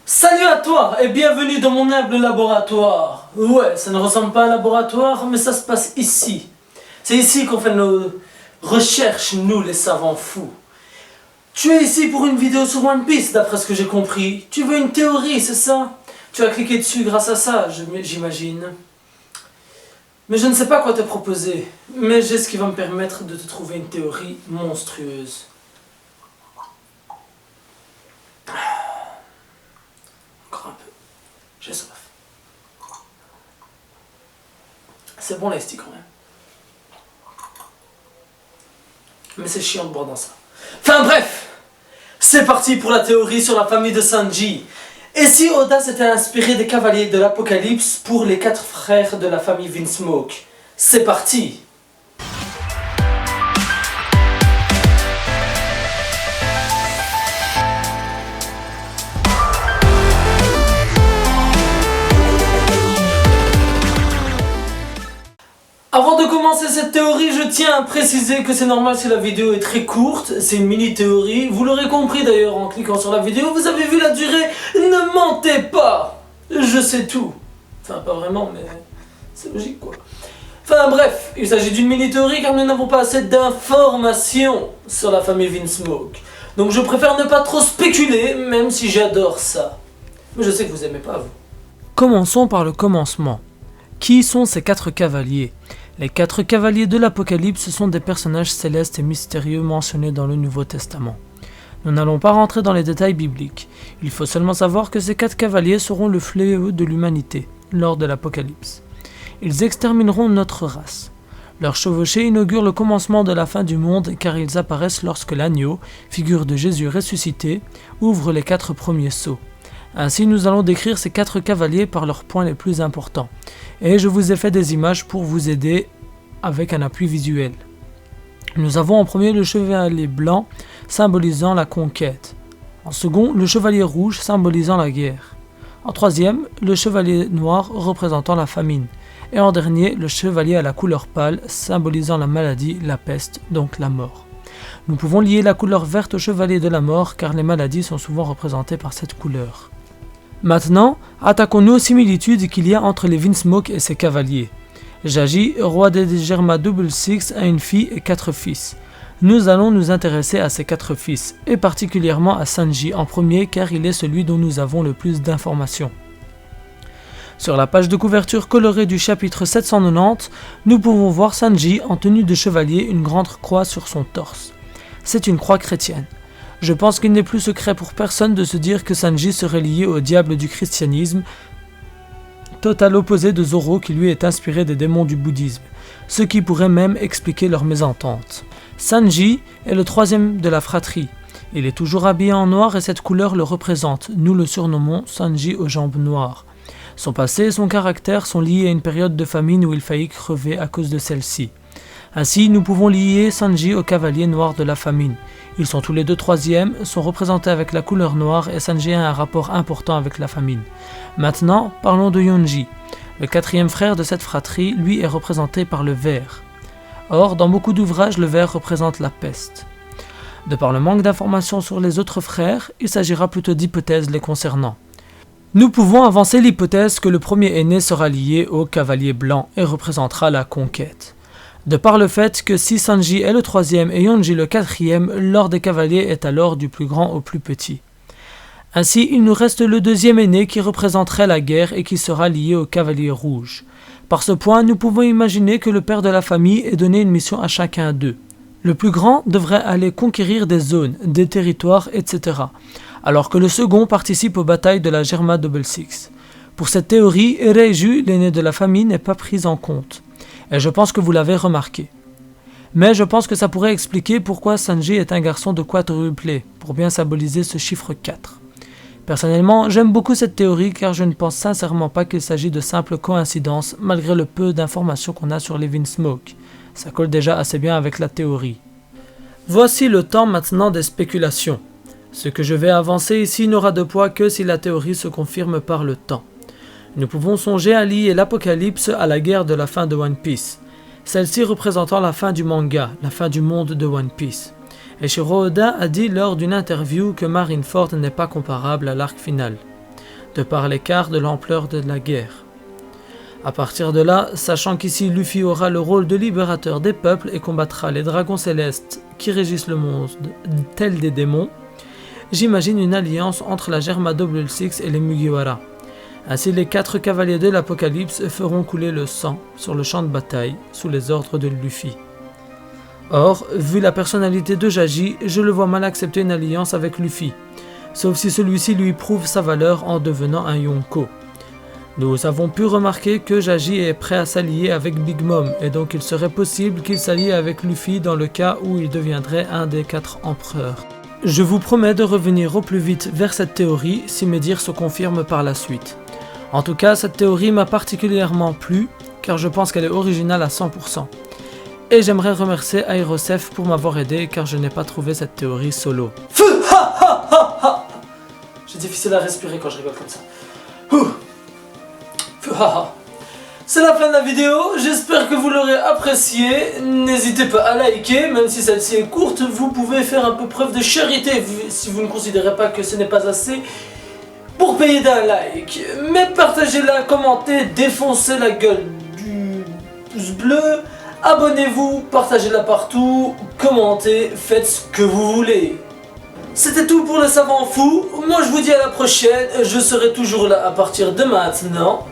Salut à toi et bienvenue dans mon humble laboratoire. Ouais, ça ne ressemble pas à un laboratoire, mais ça se passe ici. C'est ici qu'on fait nos recherches, nous les savants fous. Tu es ici pour une vidéo sur One Piece, d'après ce que j'ai compris. Tu veux une théorie, c'est ça? Tu as cliqué dessus grâce à ça, j'imagine. Mais je ne sais pas quoi te proposer. Mais j'ai ce qui va me permettre de te trouver une théorie monstrueuse. Encore un peu. J'ai soif. C'est bon l'esti quand même. Mais c'est chiant de boire dans ça. Enfin bref, c'est parti pour la théorie sur la famille de Sanji. Et si Oda s'était inspiré des cavaliers de l'Apocalypse pour les 4 frères de la famille Vinsmoke? C'est parti! Avant de commencer cette théorie, je tiens à préciser que c'est normal si la vidéo est très courte, c'est une mini-théorie. Vous l'aurez compris d'ailleurs en cliquant sur la vidéo, vous avez vu la durée, ne mentez pas! Je sais tout. Enfin, pas vraiment, mais c'est logique quoi. Enfin bref, il s'agit d'une mini-théorie car nous n'avons pas assez d'informations sur la famille Vinsmoke. Donc je préfère ne pas trop spéculer, même si j'adore ça. Mais je sais que vous aimez pas, vous. Commençons par le commencement. Qui sont ces 4 cavaliers? Les 4 cavaliers de l'Apocalypse sont des personnages célestes et mystérieux mentionnés dans le Nouveau Testament. Nous n'allons pas rentrer dans les détails bibliques. Il faut seulement savoir que ces 4 cavaliers seront le fléau de l'humanité lors de l'Apocalypse. Ils extermineront notre race. Leur chevauchée inaugure le commencement de la fin du monde car ils apparaissent lorsque l'agneau, figure de Jésus ressuscité, ouvre les 4 premiers sceaux. Ainsi nous allons décrire ces 4 cavaliers par leurs points les plus importants. Et je vous ai fait des images pour vous aider avec un appui visuel. Nous avons en premier le chevalier blanc symbolisant la conquête. En second, le chevalier rouge symbolisant la guerre. En troisième, le chevalier noir représentant la famine. Et en dernier, le chevalier à la couleur pâle symbolisant la maladie, la peste, donc la mort. Nous pouvons lier la couleur verte au chevalier de la mort car les maladies sont souvent représentées par cette couleur. Maintenant, attaquons-nous aux similitudes qu'il y a entre les Vinsmoke et ses cavaliers. Jaji, roi des Germa Double Six, a une fille et 4 fils. Nous allons nous intéresser à ces 4 fils, et particulièrement à Sanji en premier car il est celui dont nous avons le plus d'informations. Sur la page de couverture colorée du chapitre 790, nous pouvons voir Sanji en tenue de chevalier, une grande croix sur son torse. C'est une croix chrétienne. Je pense qu'il n'est plus secret pour personne de se dire que Sanji serait lié au diable du christianisme, total opposé de Zoro qui lui est inspiré des démons du bouddhisme, ce qui pourrait même expliquer leur mésentente. Sanji est le 3e de la fratrie. Il est toujours habillé en noir et cette couleur le représente. Nous le surnommons Sanji aux jambes noires. Son passé et son caractère sont liés à une période de famine où il faillit crever à cause de celle-ci. Ainsi, nous pouvons lier Sanji au cavalier noir de la famine. Ils sont tous les deux 3e, sont représentés avec la couleur noire et Sanji a un rapport important avec la famine. Maintenant, parlons de Yonji. Le 4e frère de cette fratrie, lui, est représenté par le vert. Or, dans beaucoup d'ouvrages, le vert représente la peste. De par le manque d'informations sur les autres frères, il s'agira plutôt d'hypothèses les concernant. Nous pouvons avancer l'hypothèse que le premier aîné sera lié au cavalier blanc et représentera la conquête. De par le fait que si Sanji est le 3e et Yonji le 4e, l'ordre des cavaliers est alors du plus grand au plus petit. Ainsi, il nous reste le 2e aîné qui représenterait la guerre et qui sera lié au cavalier rouge. Par ce point, nous pouvons imaginer que le père de la famille ait donné une mission à chacun d'eux. Le plus grand devrait aller conquérir des zones, des territoires, etc. Alors que le second participe aux batailles de la Germa Double Six. Pour cette théorie, Ereju, l'aîné de la famille, n'est pas pris en compte. Et je pense que vous l'avez remarqué. Mais je pense que ça pourrait expliquer pourquoi Sanji est un garçon de quadruplé, pour bien symboliser ce chiffre 4. Personnellement, j'aime beaucoup cette théorie car je ne pense sincèrement pas qu'il s'agit de simples coïncidences malgré le peu d'informations qu'on a sur les Vinsmoke. Ça colle déjà assez bien avec la théorie. Voici le temps maintenant des spéculations. Ce que je vais avancer ici n'aura de poids que si la théorie se confirme par le temps. Nous pouvons songer à lier l'Apocalypse à la guerre de la fin de One Piece, celle-ci représentant la fin du manga, la fin du monde de One Piece. Eiichiro Oda a dit lors d'une interview que Marineford n'est pas comparable à l'arc final. de par l'écart de l'ampleur de la guerre. À partir de là, sachant qu'ici Luffy aura le rôle de libérateur des peuples et combattra les dragons célestes qui régissent le monde tels des démons, j'imagine une alliance entre la Germa Double Six et les Mugiwara. Ainsi, les 4 cavaliers de l'Apocalypse feront couler le sang sur le champ de bataille sous les ordres de Luffy. Or, vu la personnalité de Jaji, je le vois mal accepter une alliance avec Luffy, sauf si celui-ci lui prouve sa valeur en devenant un Yonko. Nous avons pu remarquer que Jaji est prêt à s'allier avec Big Mom, et donc il serait possible qu'il s'allie avec Luffy dans le cas où il deviendrait un des 4 empereurs. Je vous promets de revenir au plus vite vers cette théorie si mes dires se confirment par la suite. En tout cas, cette théorie m'a particulièrement plu, car je pense qu'elle est originale à 100%. Et j'aimerais remercier Aerosef pour m'avoir aidé, car je n'ai pas trouvé cette théorie solo. Feu, ha ha ha ha. J'ai difficile à respirer quand je rigole comme ça. Feu, ha ha. C'est la fin de la vidéo, j'espère que vous l'aurez apprécié. N'hésitez pas à liker, même si celle-ci est courte, vous pouvez faire un peu preuve de charité si vous ne considérez pas que ce n'est pas assez pour payer d'un like. Mais partagez-la, commentez, défoncez la gueule du pouce bleu, abonnez-vous, partagez-la partout, commentez, faites ce que vous voulez. C'était tout pour le savant fou, moi je vous dis à la prochaine, je serai toujours là à partir de maintenant.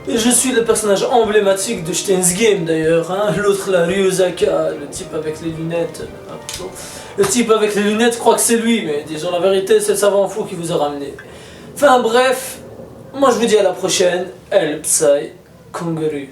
Je suis le personnage emblématique de Steins Game d'ailleurs, hein. L'autre là, Ryuzaka, le type avec les lunettes. Le type avec les lunettes, je crois que c'est lui, mais disons la vérité, c'est le savant fou qui vous a ramené. Enfin bref, moi je vous dis à la prochaine, El Psy Kangaroo.